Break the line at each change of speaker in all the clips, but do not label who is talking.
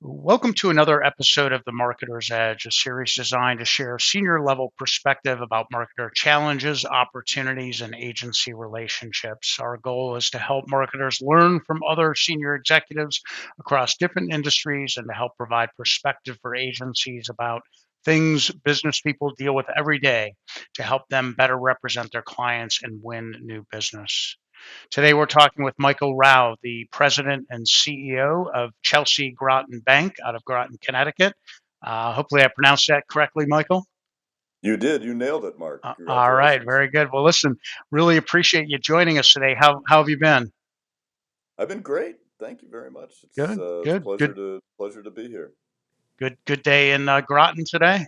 Welcome to another episode of The Marketer's Edge, a series designed to share senior level perspective about marketer challenges, opportunities, and agency relationships. Our goal is to help marketers learn from other senior executives across different industries and to help provide perspective for agencies about things business people deal with every day to help them better represent their clients and win new business. Today, we're talking with Michael Rauh, the president and CEO of Chelsea Groton Bank out of Groton, Connecticut. Hopefully, I pronounced that correctly, Michael.
You did. You nailed it, Mark.
All right,
Congratulations.
very good. Well, listen, really appreciate you joining us today. How have you been?
I've been great. Thank you very much. It's
Good,
uh, it's a
good, good,
pleasure to be here.
good day in Groton today.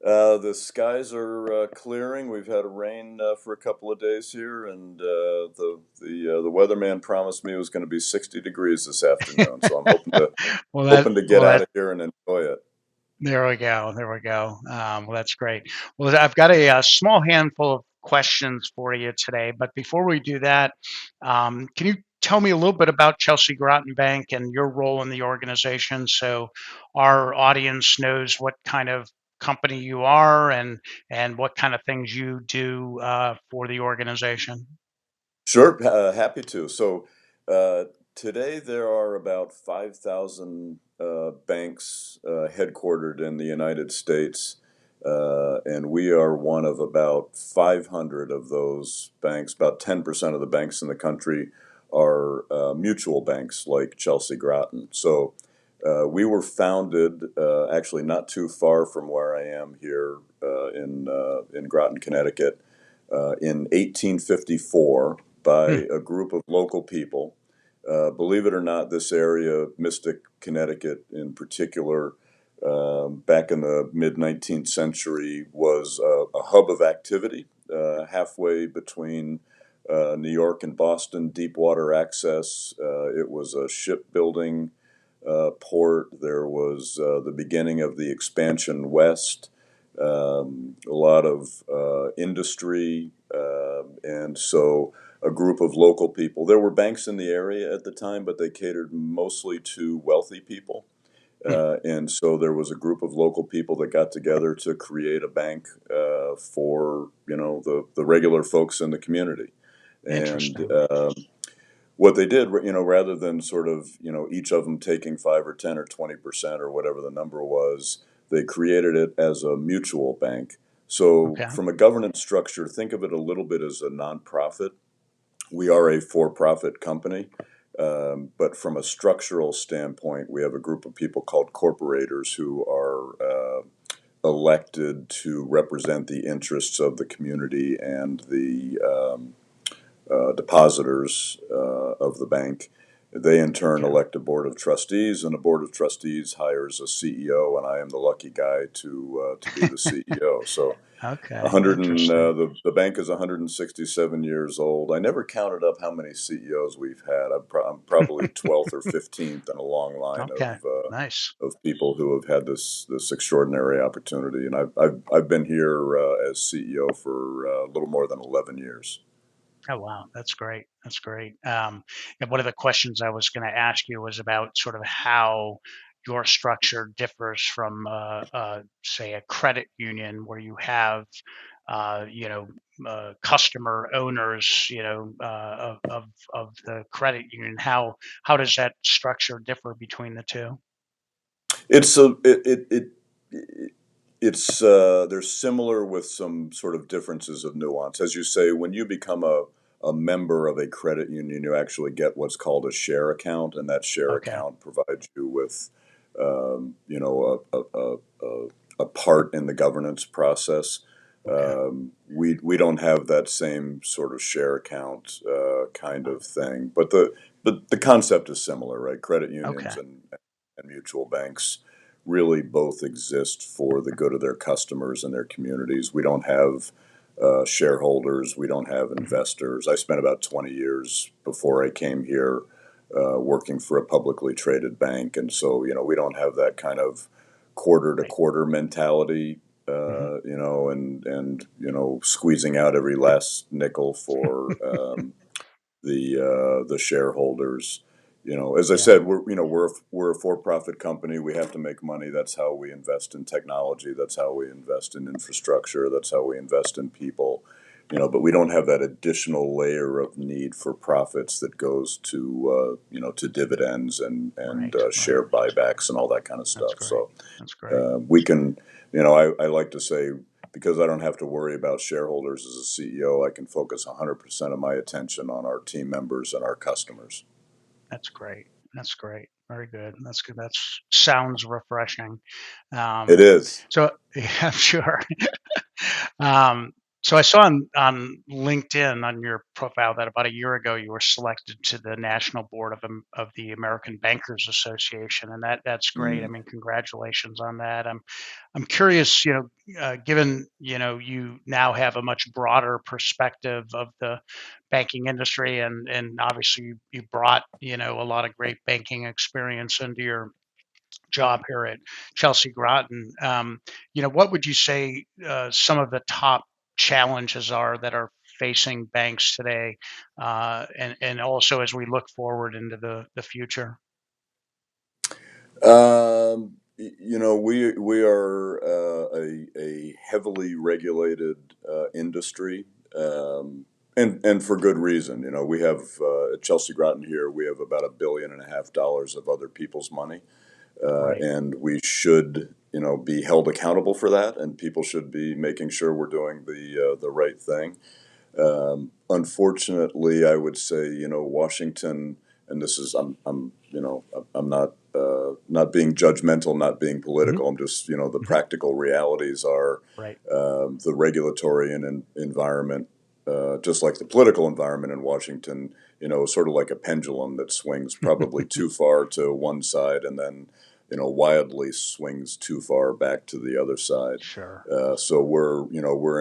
The skies are clearing. We've had rain for a couple of days here, and the weatherman promised me it was going to be 60 degrees this afternoon. So I'm
well, that
hoping to get
well
out
that
of here and enjoy it.
there we go. There we go. Well, that's great. Well, I've got a small handful of questions for you today. But before we do that, can you tell me a little bit about Chelsea Groton Bank and your role in the organization so our audience knows what kind of company you are and what kind of things you do for the organization?
Sure, happy to. So today there are about 5,000 banks headquartered in the United States, and we are one of about 500 of those banks. About 10% of the banks in the country are mutual banks like Chelsea Groton. So we were founded actually not too far from where I am here in Groton, Connecticut, in 1854
Hmm,
by a group of local people. Believe it or not, this area, Mystic, Connecticut in particular, back in the mid 19th century, was a hub of activity halfway between New York and Boston, deep water access. It was a shipbuilding port. There was the beginning of the expansion west, a lot of industry, and so a group of local people. There were banks in the area at the time, but they catered mostly to wealthy people.
hmm,
And so there was a group of local people that got together to create a bank for the regular folks in the community. And
interesting.
what they did, rather than sort of, each of them taking 5 or 10 or 20% or whatever the number was, they created it as a mutual bank. So,
Okay.
from a governance structure, think of it a little bit as a nonprofit. We are a for profit company, but from a structural standpoint, we have a group of people called corporators who are elected to represent the interests of the community and the depositors of the bank. They in turn
Okay.
elect a board of trustees, and a board of trustees hires a CEO, and I am the lucky guy to be the CEO. So,
Okay.
100 and
Interesting.
the bank is 167 years old. I never counted up how many CEOs we've had. I'm probably 12th or 15th in a long line
Okay. Nice.
of people who have had this extraordinary opportunity, and I've been here as CEO for a little more than 11 years.
Oh, wow. That's great. That's great. And one of the questions I was going to ask you was about sort of how your structure differs from, say, a credit union where you have, uh, you know, customer owners, of the credit union. How does that structure differ between the two?
It's a it it's they're similar with some sort of differences of nuance. As you say, when you become a member of a credit union, you actually get what's called a share account, and that share
Okay.
account provides you with a part in the governance process.
Okay.
We don't have that same sort of share account kind of thing, but the concept is similar, right? Credit unions
Okay.
and mutual banks really both exist for the good of their customers and their communities. We don't have shareholders, we don't have
Mhm.
investors. I spent about 20 years before I came here working for a publicly traded bank, and so we don't have that kind of quarter to
Right.
quarter mentality.
Mhm.
And squeezing out every last nickel for the shareholders. As I
Yeah.
said, we're a for-profit company. We have to make money. That's how we invest in technology. That's how we invest in infrastructure. That's how we invest in people. But we don't have that additional layer of need for profits that goes to dividends and
Right. Right.
share buybacks and all that kind of
That's
stuff.
great.
So
That's great.
we can, I like to say, because I don't have to worry about shareholders as a CEO, I can focus 100% of my attention on our team members and our customers.
That's great. That's great. Very good. That's good. That's sounds refreshing.
It
Um,
is.
so yeah, I'm sure. Um, so I saw on LinkedIn on your profile that about a year ago you were selected to the national board of the American Bankers Association, and that's great. I
Mm.
mean, congratulations on that. I'm curious, given you now have a much broader perspective of the banking industry, and obviously you brought a lot of great banking experience into your job here at Chelsea Groton. What would you say some of the top challenges are that are facing banks today, and also as we look forward into the future?
We are a heavily regulated industry, and for good reason. We have at Chelsea Groton here, we have about $1.5 billion of other people's money,
Right,
and we should be held accountable for that, and people should be making sure we're doing the right thing. Unfortunately, I would say, Washington, and this is I'm not being judgmental, not being
hmm
political. I'm just the
hmm
practical realities are
right,
the regulatory and environment, just like the political environment in Washington. Sort of like a pendulum that swings probably too far to one side and then wildly swings too far back to the other side.
sure,
So we're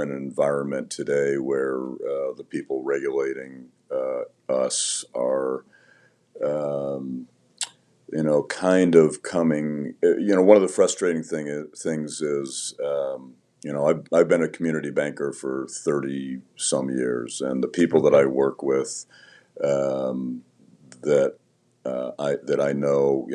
in an environment today where the people regulating us are um, kind of coming. One of the frustrating things is I've been a community banker for 30 some years, and the people that
okay,
I work with um, that I know,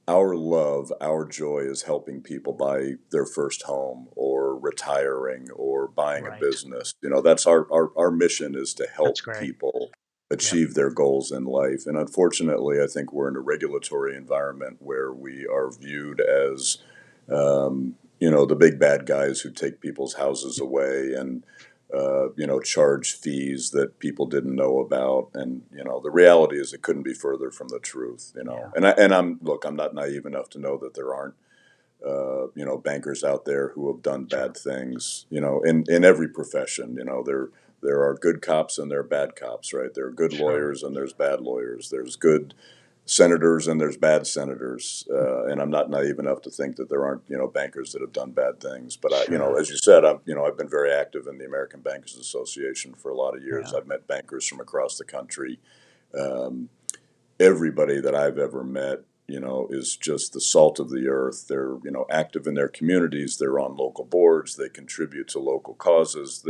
our love, our joy is helping people buy their first home or retiring or buying a
right,
business. That's our mission is to
that's
help
great.
people
Yep,
achieve their goals in life. And unfortunately, I think we're in a regulatory environment where we are viewed as the big bad guys who take people's houses away and charge fees that people didn't know about. And the reality is, it couldn't be further from the truth.
yeah,
I'm not naive enough to know that there aren't bankers out there who have done
sure,
bad things. In every profession. There are good cops and there are bad cops, right? There are good
sure,
lawyers and there's bad lawyers. There's good senators and there's bad senators. And I'm not naive enough to think that there aren't bankers that have done bad things. But
sure,
as you said, I've been very active in the American Bankers Association for a lot of years.
yeah,
I've met bankers from across the country. Um, Everybody that I've ever met, is just the salt of the earth. They're, active in their communities. They're on local boards. They contribute to local causes.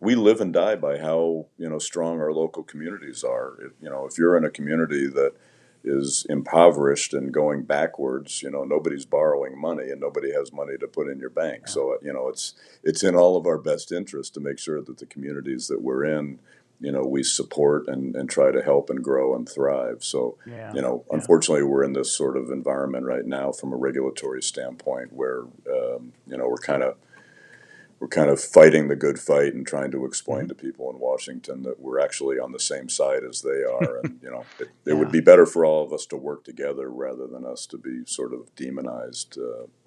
We live and die by how, strong our local communities are. If you're in a community that is impoverished and going backwards, nobody's borrowing money and nobody has money to put in your bank.
yeah,
So, it's in all of our best interest to make sure that the communities that we're in, we support and try to help and grow and thrive. So,
yeah, yeah,
unfortunately, we're in this sort of environment right now from a regulatory standpoint where, we're kind of fighting the good fight and trying to
hmm
explain to people in Washington that we're actually on the same side as they are. And, it would
yeah,
be better for all of us to work together rather than us to be sort of demonized.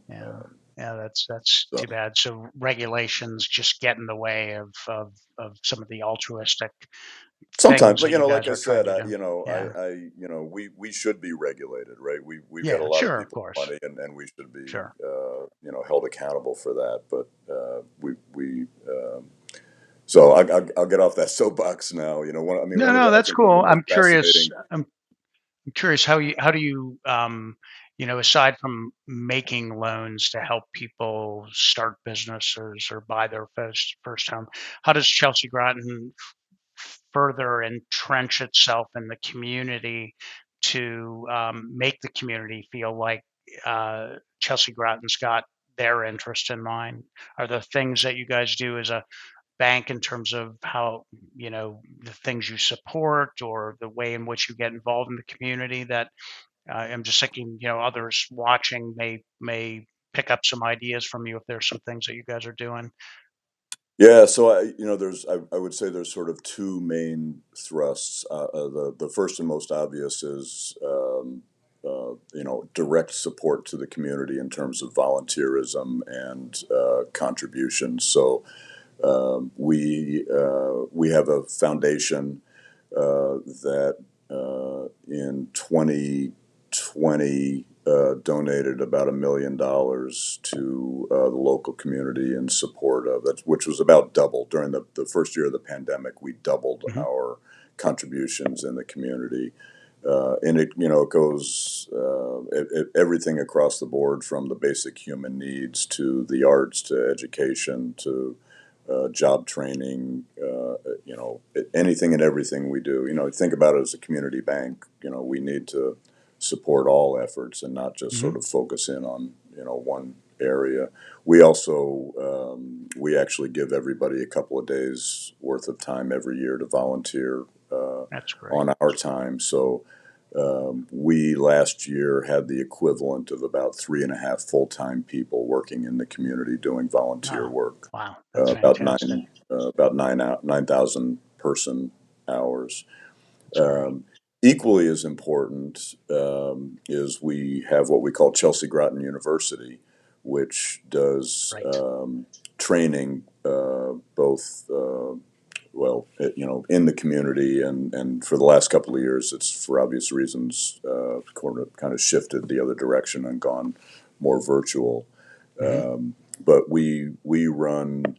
yeah. Yeah, that's
So
too bad. So regulations just get in the way of some of the altruistic
sometimes,
things
but
that you
like
guys
I
are trying
said,
to do. Yeah.
we should be regulated, right? We've got a
Yeah,
lot of
sure, of
people's
course.
money, and we should be,
Sure.
held accountable for that. But we so I'll get off that soapbox now.
No,
One of the
no,
I
that's
think one of the
cool.
most fascinating.
I'm curious how do you aside from making loans to help people start businesses or buy their first home, how does Chelsea Groton further entrench itself in the community to make the community feel like Chelsea Groton's got their interest in mind? Are there things that you guys do as a bank in terms of how, the things you support or the way in which you get involved in the community that I'm just thinking, others watching may pick up some ideas from you if there's some things that you guys are doing.
Yeah, so I would say there's sort of two main thrusts. The first and most obvious is direct support to the community in terms of volunteerism and contributions. So we have a foundation that in 2020 donated about $1 million to the local community in support of that, which was about double during the first year of the pandemic. We doubled
Hmm.
our contributions in the community. And it goes everything across the board, from the basic human needs to the arts to education to job training, anything and everything we do. Think about it as a community bank. We need to support all efforts and not just
Hmm.
sort of focus in on, one area. We also, we actually give everybody a couple of days worth of time every year to volunteer
That's great.
on our time. So we last year had the equivalent of about 3.5 full-time people working in the community doing volunteer
Oh,
work,
wow, that's fantastic.
about 9,000 person hours.
That's great.
Um, Equally as important is we have what we call Chelsea Groton University, which does
Right.
training both in the community, and for the last couple of years, it's for obvious reasons kind of shifted the other direction and gone more virtual.
Hmm.
But we run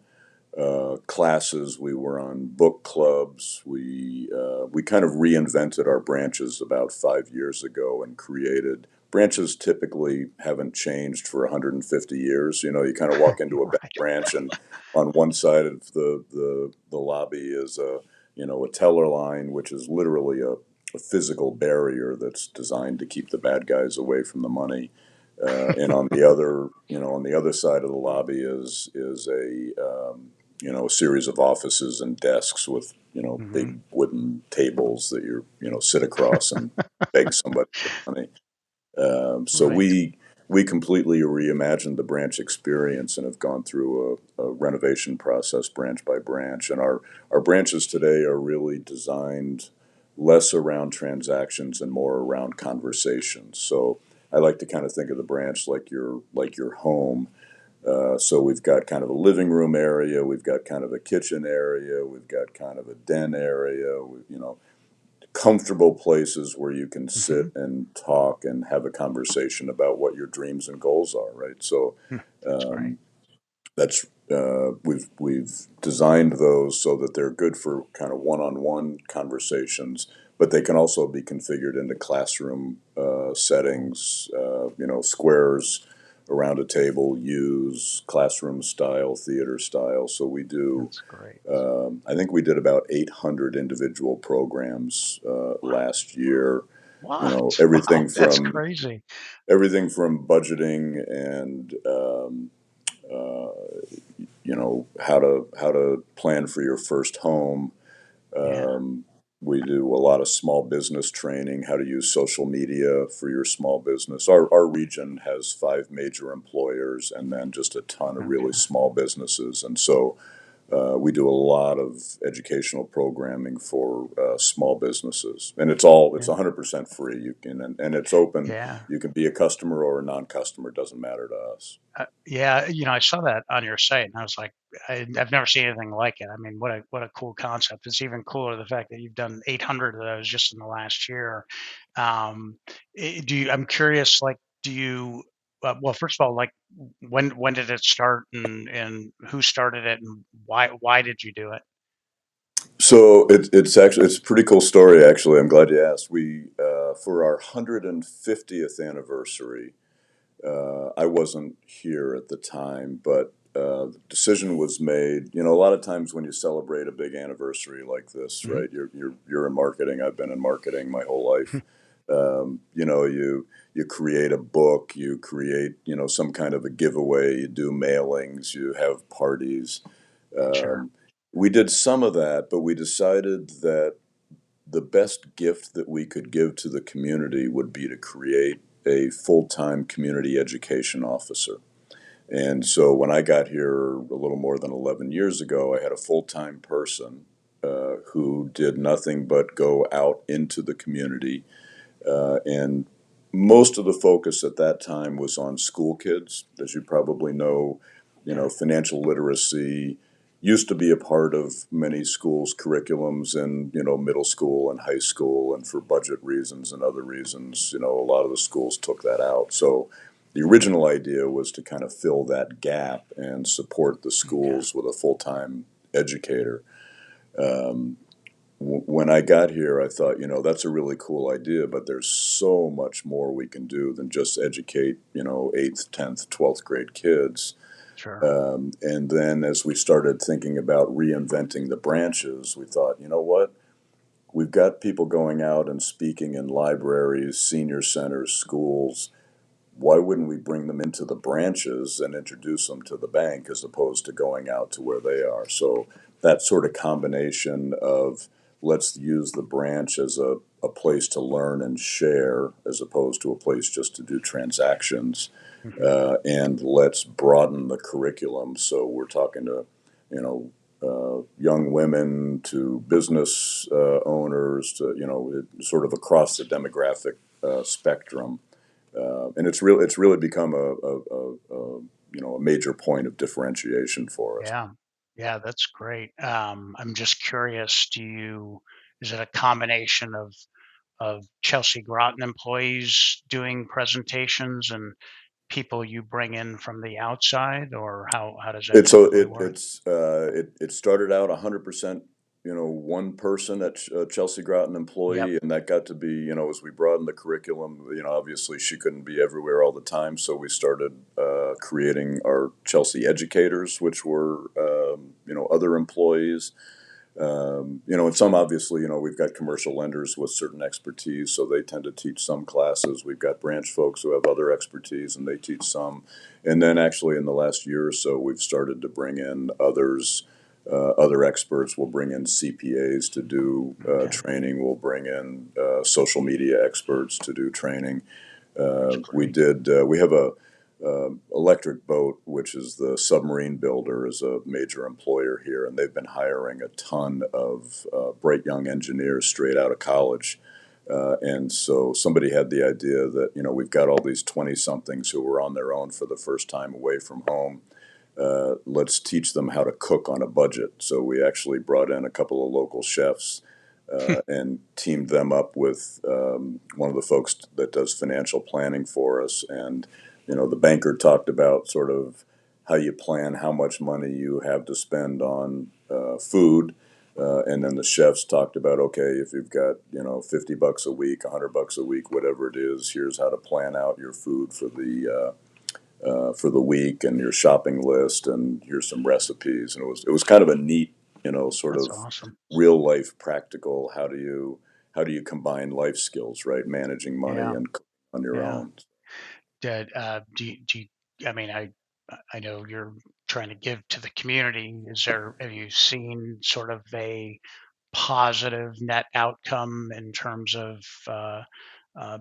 classes. We were on book clubs. We kind of reinvented our branches about 5 years ago and created branches. Typically haven't changed for 150 years. You kind of walk into a bank
Right.
branch, and on one side of the lobby is a teller line, which is literally a physical barrier that's designed to keep the bad guys away from the money. And on the other side of the lobby is a series of offices and desks with
Hmm.
big wooden tables that you sit across and beg somebody for money. So
Right.
we completely reimagined the branch experience and have gone through a renovation process branch by branch. And our branches today are really designed less around transactions and more around conversations. So I like to kind of think of the branch like your home. So we've got kind of a living room area, we've got kind of a kitchen area, we've got kind of a den area, comfortable places where you can
Hmm.
sit and talk and have a conversation about what your dreams and goals are, right? So
That's great.
that's we've designed those so that they're good for kind of one-on-one conversations, but they can also be configured into classroom settings. Squares around a table, use classroom style, theater style. So we do.
That's great.
I think we did about 800 individual programs last year.
What? Wow,
Everything
that's
from
crazy.
budgeting and uh, how to plan for your first home.
Yeah.
Um, we do a lot of small business training, how to use social media for your small business. Our region has 5 major employers and then just a ton of really
Okay.
small businesses. And so we do a lot of educational programming for small businesses, and it's
Yeah.
100% free. You can and it's open.
Yeah.
You can be a customer or a non-customer. It doesn't matter to us.
Yeah, I saw that on your site, and I was like, I've never seen anything like it. I mean, what a cool concept! It's even cooler the fact that you've done 800 of those just in the last year. Um, I'm curious, like, do you? Well, first of all, like, when did it start, and who started it, and why did you do it?
So it's a pretty cool story, actually. I'm glad you asked. We for our 150th anniversary. I wasn't here at the time, but the decision was made. A lot of times when you celebrate a big anniversary like this,
Mhm.
right? You're in marketing. I've been in marketing my whole life. You create a book, you create some kind of a giveaway, you do mailings, you have parties.
Sure.
Um, we did some of that, but we decided that the best gift that we could give to the community would be to create a full-time community education officer. And so when I got here a little more than 11 years ago, I had a full-time person who did nothing but go out into the community. And most of the focus at that time was on school kids. As you probably know,
Yeah.
financial literacy used to be a part of many schools' curriculums in, middle school and high school, and for budget reasons and other reasons, a lot of the schools took that out. So the original idea was to kind of fill that gap and support the
Okay.
schools with a full-time educator. Um, when I got here, I thought, that's a really cool idea, but there's so much more we can do than just educate, eighth, 10th, 12th grade kids.
Sure.
And then as we started thinking about reinventing the branches, we thought, you know what? We've got people going out and speaking in libraries, senior centers, schools. Why wouldn't we bring them into the branches and introduce them to the bank as opposed to going out to where they are? So that sort of combination of let's use the branch as a place to learn and share as opposed to a place just to do transactions.
Hmm.
And let's broaden the curriculum. So we're talking to, you know, young women to business owners to, sort of across the demographic spectrum, and it's really become a major point of differentiation for us.
Yeah. Yeah, that's great. I'm just curious, is it a combination of Chelsea Groton employees doing presentations and people you bring in from the outside, or how does that
It's so
typically
it
work?
it's it started out 100%, one person at Chelsea Groton
Yep.
employee, and that got to be, as we broadened the curriculum, obviously she couldn't be everywhere all the time, so we started creating our Chelsea educators, which were other employees. And some obviously, we've got commercial lenders with certain expertise, so they tend to teach some classes. We've got branch folks who have other expertise, and they teach some. And then actually, in the last year or so, we've started to bring in others, other experts. We'll bring in CPAs to do
Okay.
training. We'll bring in social media experts to do training.
That's
We
great.
did. We have a Electric Boat, which is the submarine builder, is a major employer here, and they've been hiring a ton of bright young engineers straight out of college. And so somebody had the idea that we've got all these 20 somethings who were on their own for the first time away from home. Let's teach them how to cook on a budget. So we actually brought in a couple of local chefs and teamed them up with one of the folks that does financial planning for us. And the banker talked about sort of how you plan how much money you have to spend on food. And then the chefs talked about, okay, if you've got, $50 a week, $100 a week, whatever it is, here's how to plan out your food for the week and your shopping list, and here's some recipes. And it was kind of a neat, sort
That's
of
awesome.
real life practical. How do you combine life skills, right? Managing money
Yeah.
and cooking on your
Yeah.
own.
Do you, I mean, I know you're trying to give to the community. Have you seen sort of a positive net outcome in terms of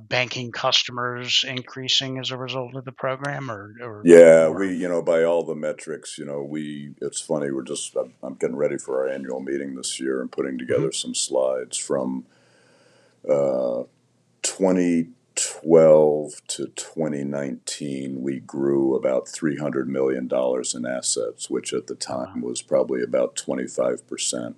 banking customers increasing as a result of the program,
Yeah,
or
by all the metrics, it's funny, I'm getting ready for our annual meeting this year and putting
Mhm.
together some slides from uh, 2012 to 2019. We grew about $300 million in assets, which at the
Oh,
time
wow.
was probably about 25%.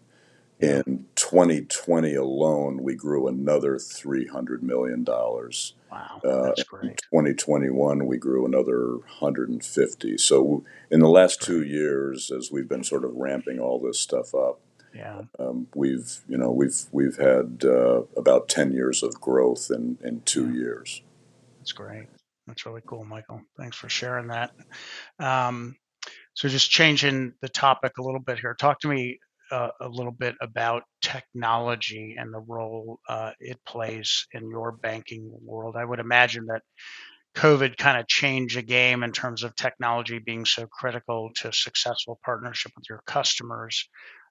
Yeah.
In 2020 alone, we grew another $300 million.
Wow.
In
That's great.
2021, we grew another 150. So in the
That's
last two
great.
years, as we've been sort of ramping all this stuff up,
Yeah.
we've had about 10 years of growth in two
Yeah.
years.
That's great. That's really cool, Michael. Thanks for sharing that. Um, So just changing the topic a little bit here. Talk to me a little bit about technology and the role it plays in your banking world. I would imagine that COVID kind of changed the game in terms of technology being so critical to successful partnership with your customers.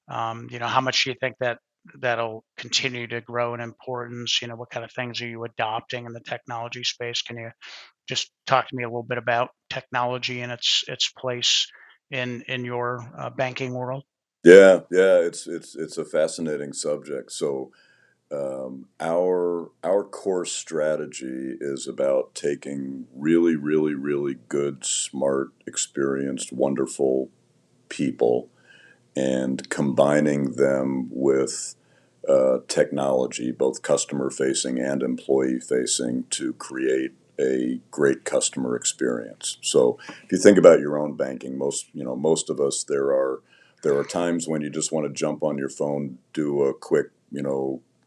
How much do you think that that'll continue to grow in importance? What kind of things are you adopting in the technology space? Can you just talk to me a little bit about technology and its place in your banking world?
Yeah, yeah, it's a fascinating subject. So our core strategy is about taking really, really, really good, smart, experienced, wonderful people and combining them with technology, both customer facing and employee facing, to create a great customer experience. So if you think about your own banking, most of us, there are times when you just want to jump on your phone, do a quick,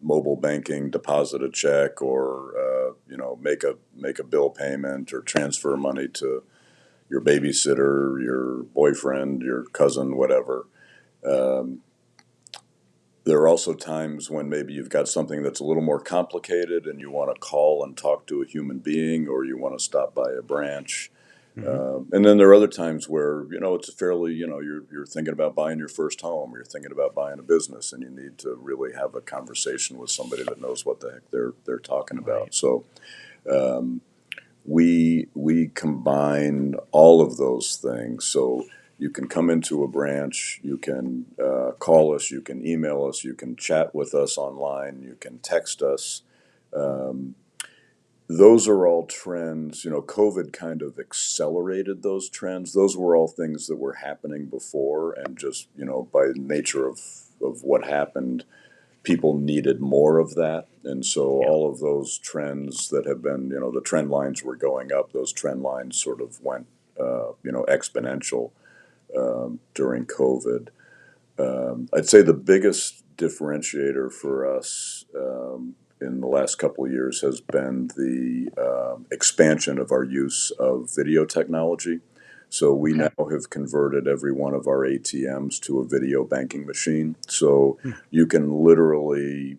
mobile banking, deposit a check, or make a bill payment or transfer money to your babysitter, your boyfriend, your cousin, whatever. Um, there are also times when maybe you've got something that's a little more complicated and you want to call and talk to a human being, or you want to stop by a branch.
Hmm.
And then there are other times where it's a fairly you're thinking about buying your first home, or you're thinking about buying a business, and you need to really have a conversation with somebody that knows what the heck they're talking
Right.
about. So um, we combine all of those things. So you can come into a branch, you can call us, you can email us, you can chat with us online, you can text us. Um, those are all trends. COVID kind of accelerated those trends. Those were all things that were happening before, and just by nature of what happened, people needed more of that. And so
Yeah.
all of those trends that have been, the trend lines were going up. Those trend lines sort of went, exponential during COVID. I'd say the biggest differentiator for us in the last couple of years has been the expansion of our use of video technology. So we now
Okay.
have converted every one of our ATMs to a video banking machine. So
Hmm.
you can literally,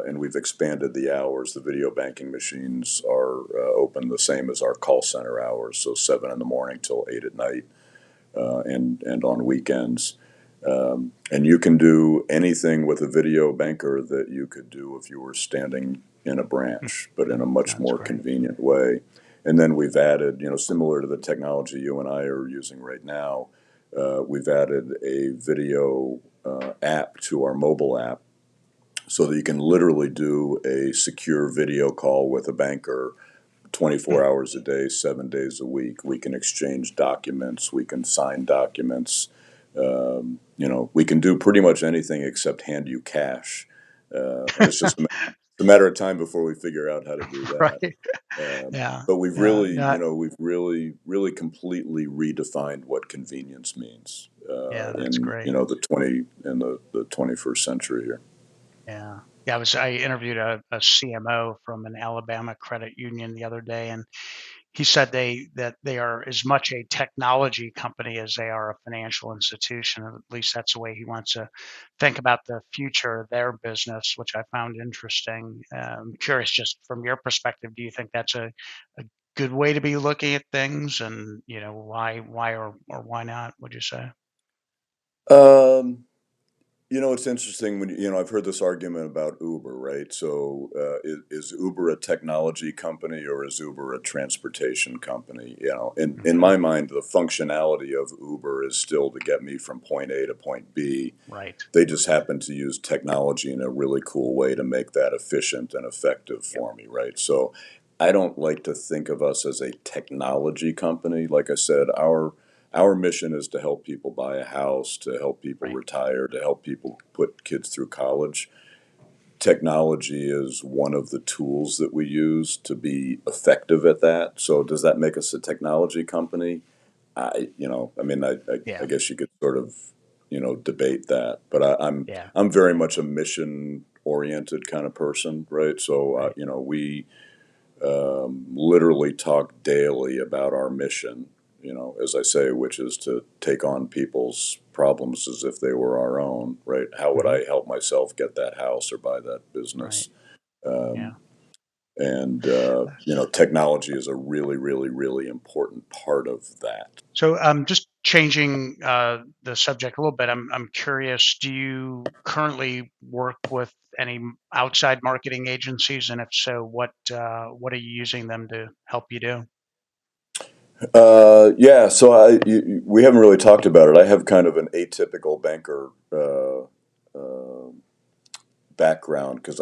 and we've expanded the hours. The video banking machines are open the same as our call center hours, so 7 in the morning till 8 at night, and on weekends. And you can do anything with a video banker that you could do if you were standing in a
Hmm.
branch, but in a much
That's
more
great.
convenient way. And then we've added, similar to the technology you and I are using right now, we've added a video app to our mobile app so that you can literally do a secure video call with a banker
Hmm.
24 hours a day, 7 days a week. We can exchange documents, we can sign documents. We can do pretty much anything except hand you cash. And it's just a matter of time before we figure out how to do that.
Right.
Um,
Yeah.
but we've
Yeah.
really,
No.
really completely redefined what convenience means
Yeah. That's
in
great.
the 21st century here.
Yeah. Yeah. I interviewed a CMO from an Alabama credit union the other day, and he said they are as much a technology company as they are a financial institution. At least that's the way he wants to think about the future of their business, which I found interesting. Curious, just from your perspective, do you think that's a good way to be looking at things, and why or why not? Would you say?
Um, it's interesting when I've heard this argument about Uber, right? So, is Uber a technology company or is Uber a transportation company? In
Hmm.
my mind, the functionality of Uber is still to get me from point A to point B.
Right.
They just happen to use technology in a really cool way to make that efficient and effective
Yep.
for me, right? So, I don't like to think of us as a technology company. Like I said, our mission is to help people buy a house, to help people
Right.
retire, to help people put kids through college. Technology is one of the tools that we use to be effective at that. So, does that make us a technology company? I mean, I
Yeah.
guess you could sort of, debate that, but
Yeah.
I'm very much a mission oriented kind of person, right? So,
Right.
we literally talk daily about our mission. as I say, which is to take on people's problems as if they were our own, right? How would
Hmm.
I help myself get that house or buy that
Right.
business?
Yeah.
Um, and technology is a really, really, really important part of that.
So, just changing the subject a little bit, I'm curious. Do you currently work with any outside marketing agencies, and if so, what are you using them to help you do?
Yeah, so we haven't really talked about it. I have kind of an atypical banker background because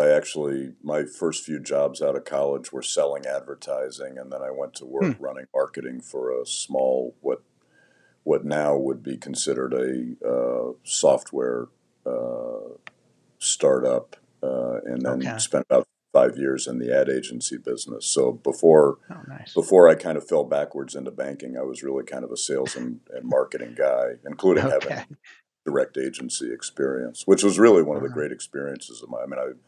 my first few jobs out of college were selling advertising, and then I went to work
Hmm.
running marketing for a small, what now would be considered a software uh, startup, and then
Okay.
spent about 5 years in the ad agency business. So
Oh, nice.
before I kind of fell backwards into banking, I was really kind of a sales and marketing guy, including
Okay.
having direct agency experience, which was really one
All
of the
right.
great experiences of my. I mean,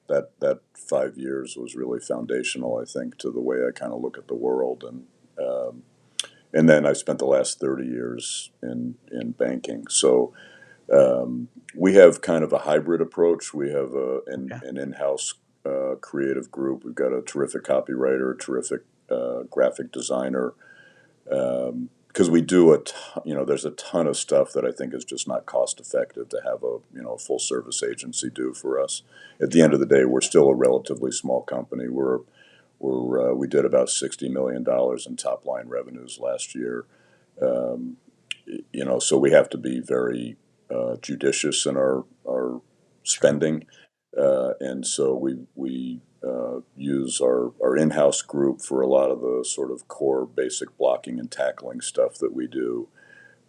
that 5 years was really foundational, I think, to the way I kind of look at the world, and then I spent the last 30 years in banking. So we have kind of a hybrid approach. We have
Okay.
an in-house creative group. We've got a terrific copywriter, a terrific graphic designer. Because we do there's a ton of stuff that I think is just not cost effective to have a full service agency do for us. At the end of
Sure.
the day, we're still a relatively small company. We did about $60 million in top line revenues last year. Um, so we have to be very judicious in our
Sure.
spending, and so we use our in-house group for a lot of the sort of core basic blocking and tackling stuff that we do,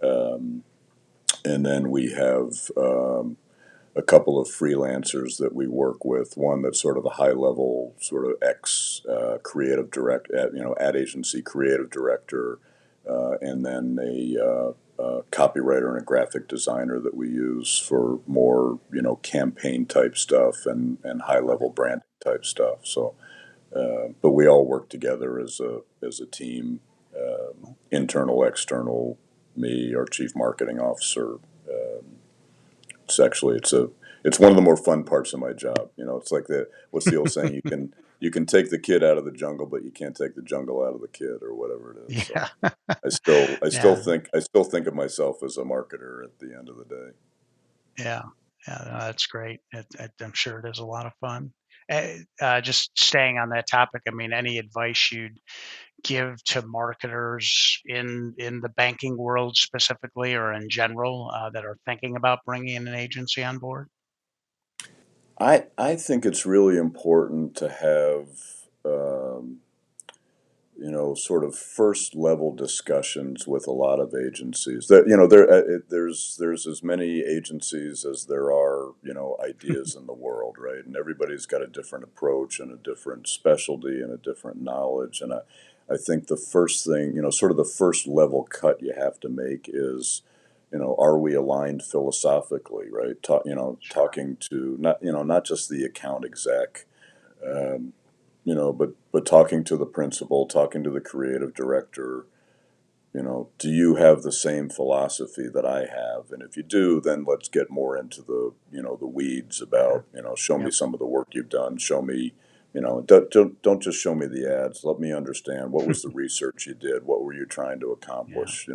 um, and then we have a couple of freelancers that we work with. One that's sort of a high level, sort of ex creative ad agency creative director, and then a copywriter and a graphic designer that we use for more campaign type stuff and high
Got
level branding type stuff. So, but we all work together as a team,
it.
internal, external. Me, our chief marketing officer. It's one of the more fun parts of my job. It's like what's the old saying? You can take the kid out of the jungle, but you can't take the jungle out of the kid, or whatever it is. So
Yeah.
I still
Yeah.
think of myself as a marketer at the end of the day.
Yeah. Yeah. No, that's great. I'm sure it is a lot of fun. Just staying on that topic, I mean, any advice you'd give to marketers in the banking world specifically, or in general, that are thinking about bringing an agency on board?
I think it's really important to have sort of first level discussions with a lot of agencies. That there's as many agencies as there are ideas in the world, right? And everybody's got a different approach and a different specialty and a different knowledge. And I think the first thing, sort of the first level cut you have to make is, are we aligned philosophically, right?
Sure.
Talking to not just the account exec, but talking to the principal, talking to the creative director, do you have the same philosophy that I have? And if you do, then let's get more into the weeds
Yeah.
about, show me
Yep.
some of the work you've done. Show me, don't just show me the ads. Let me understand what was the research you did. What were you trying to
Yeah.
accomplish?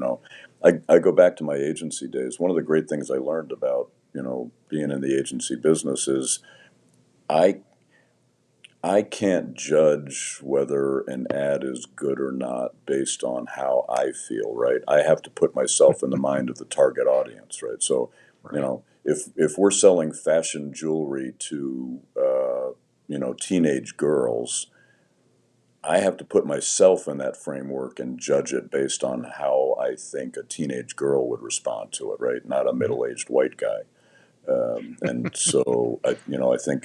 I go back to my agency days. One of the great things I learned about, being in the agency business is I I can't judge whether an ad is good or not based on how I feel, right? I have to put myself in the mind of the target audience, right? So,
Right.
if we're selling fashion jewelry to teenage girls, I have to put myself in that framework and judge it based on how I think a teenage girl would respond to it, right? Not a
Mhm.
middle-aged white guy. And so, I think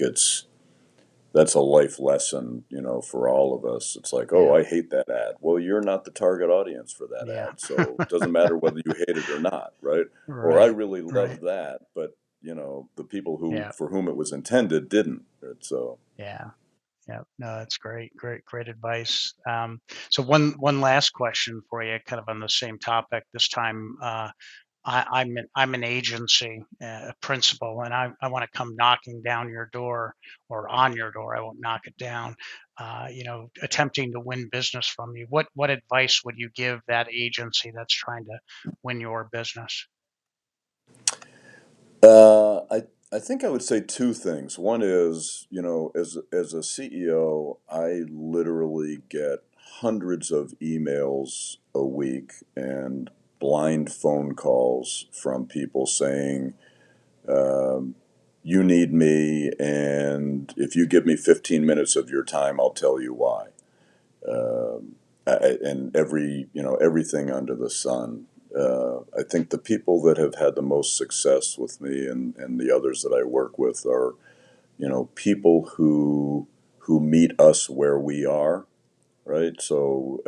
that's a life lesson, for all of us. It's like, oh,
Yeah.
I hate that ad. Well, you're not the target audience for that
Yeah.
ad. So it doesn't matter whether you hate it or not, right? Or I
Right.
really
Right.
love that, but the people who
Yeah.
for whom it was intended didn't. So
Yeah. Yeah, no, that's great, great advice. So one last question for you, kind of on the same topic. This time, I'm an agency principal, and I want to come knocking down your door or on your door. I won't knock it down. Attempting to win business from you. What advice would you give that agency that's trying to win your business?
I think I would say two things. One is, as a CEO, I literally get hundreds of emails a week and blind phone calls from people saying, um, "You need me, and if you give me 15 minutes of your time, I'll tell you why." Um, and everything under the sun. I think the people that have had the most success with me and the others that I work with are, people who meet us where we are, right? So,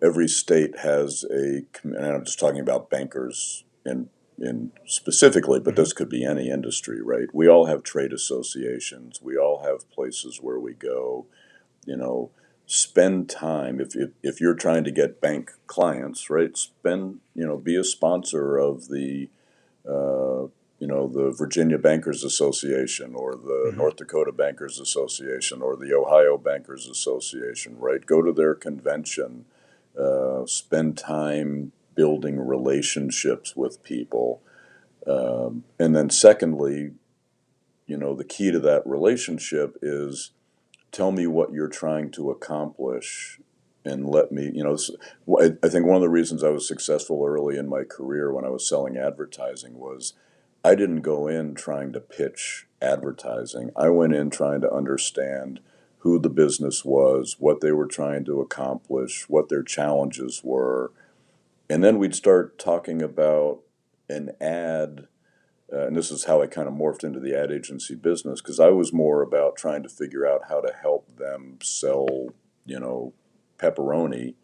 every state has and I'm just talking about bankers in specifically, but
Hmm.
this could be any industry, right? We all have trade associations. We all have places where we go, you know, spend time if you're trying to get bank clients, right? Be a sponsor of uh, the Virginia Bankers Association or the
Hmm.
North Dakota Bankers Association or the Ohio Bankers Association, right? Go to their convention, spend time building relationships with people. And then secondly, the key to that relationship is tell me what you're trying to accomplish and let me, I think one of the reasons I was successful early in my career when I was selling advertising was I didn't go in trying to pitch advertising. I went in trying to understand who the business was, what they were trying to accomplish, what their challenges were. And then we'd start talking about an ad, and this is how I kind of morphed into the ad agency business because I was more about trying to figure out how to help them sell, you know, pepperoni,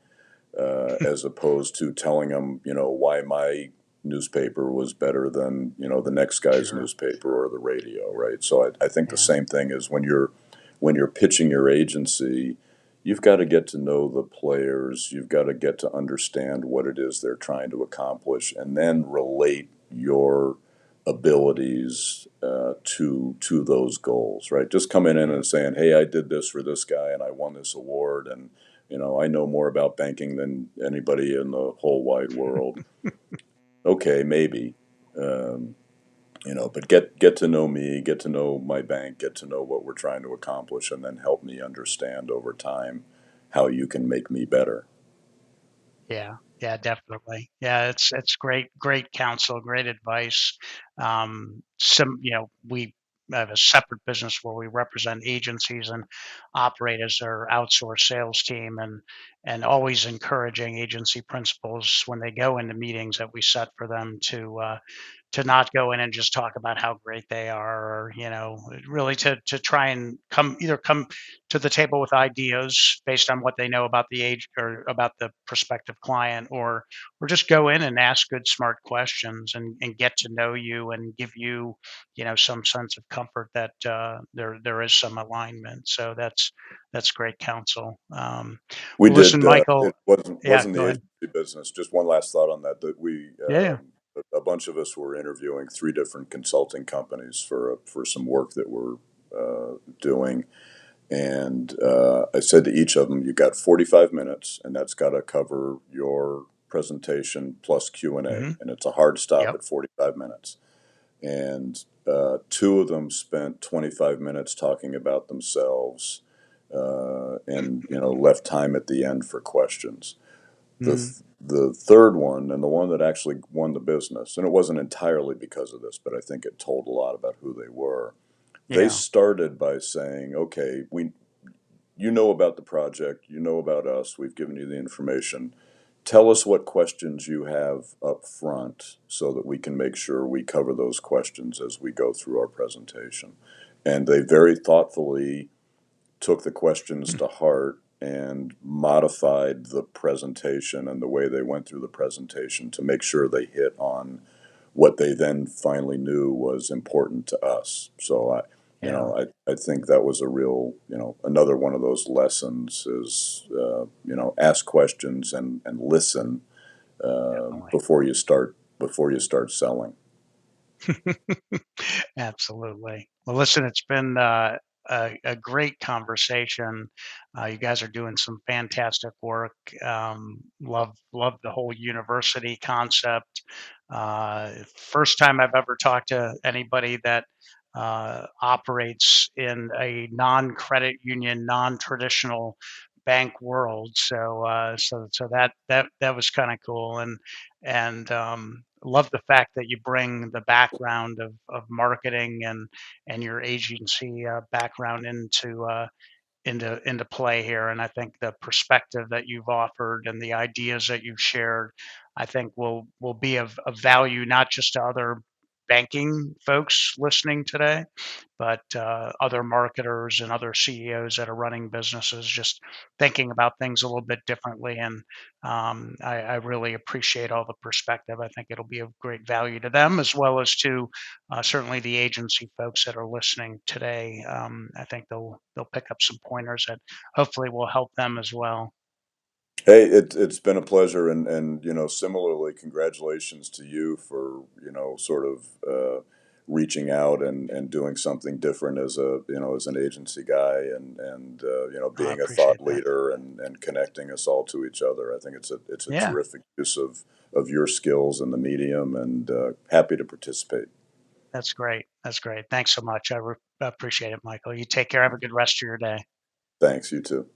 as opposed to telling them, why my newspaper was better than, the next guy's
Sure.
newspaper or the radio, right? So I think the
Yeah.
same thing is when you're pitching your agency, you've got to get to know the players, you've got to get to understand what it is they're trying to accomplish, and then relate your abilities to those goals, right? Just coming in and saying, "Hey, I did this for this guy, and I won this award, and I know more about banking than anybody in the whole wide world." Okay, maybe, um, but get to know me, get to know my bank, get to know what we're trying to accomplish, and then help me understand over time how you can make me better.
Yeah, yeah, definitely. Yeah, it's great counsel, great advice. We have a separate business where we represent agencies and operate as their outsourced sales team, and always encouraging agency principals when they go into meetings that we set for them to not go in and just talk about how great they are, or really to try and come to the table with ideas based on what they know about the age or about the prospective client, or just go in and ask good smart questions and get to know you and give you some sense of comfort that there is some alignment. So that's great counsel.
We
Well, listen,
did.
Michael.
It wasn't
Go
the
ahead.
agency business. Just one last thought on that. That
Yeah.
a bunch of us were interviewing three different consulting companies for some work that we're doing, and I said to each of them, "You got 45 minutes, and that's got to cover your presentation plus Q&A,
Hmm.
and it's a hard stop
Yep.
at 45 minutes." And two of them spent 25 minutes talking about themselves, and left time at the end for questions.
Hmm.
The third one, and the one that actually won the business, and it wasn't entirely because of this, but I think it told a lot about who they were. They
Yeah.
started by saying, "Okay, you know about the project, you know about us, we've given you the information. Tell us what questions you have up front so that we can make sure we cover those questions as we go through our presentation." And they very thoughtfully took the questions to heart and modified the presentation and the way they went through the presentation to make sure they hit on what they then finally knew was important to us. So
Yeah,
I think that was a real, another one of those lessons is, ask questions and listen
definitely.
before you start selling.
Absolutely. Well, listen, it's been a great conversation. You guys are doing some fantastic work. Love the whole university concept. First time I've ever talked to anybody that operates in a non-credit union, non-traditional bank world. So that was kind of cool, and love the fact that you bring the background of marketing and your agency background into play here. And I think the perspective that you've offered and the ideas that you've shared, I think will be of value not just to other banking folks listening today, but other marketers and other CEOs that are running businesses, just thinking about things a little bit differently. And I really appreciate all the perspective. I think it'll be of great value to them as well as to certainly the agency folks that are listening today. I think they'll pick up some pointers that hopefully will help them as well.
Hey, it's been a pleasure, and similarly, congratulations to you for sort of reaching out and doing something different as as an agency guy, and
I
being a thought
appreciate that.
leader and connecting us all to each other. I think it's a
Yeah,
terrific use of your skills in the medium, and happy to participate.
that's great. That's great. Thanks so much. Appreciate it, Michael. You take care. Have a good rest of your day.
Thanks, you too.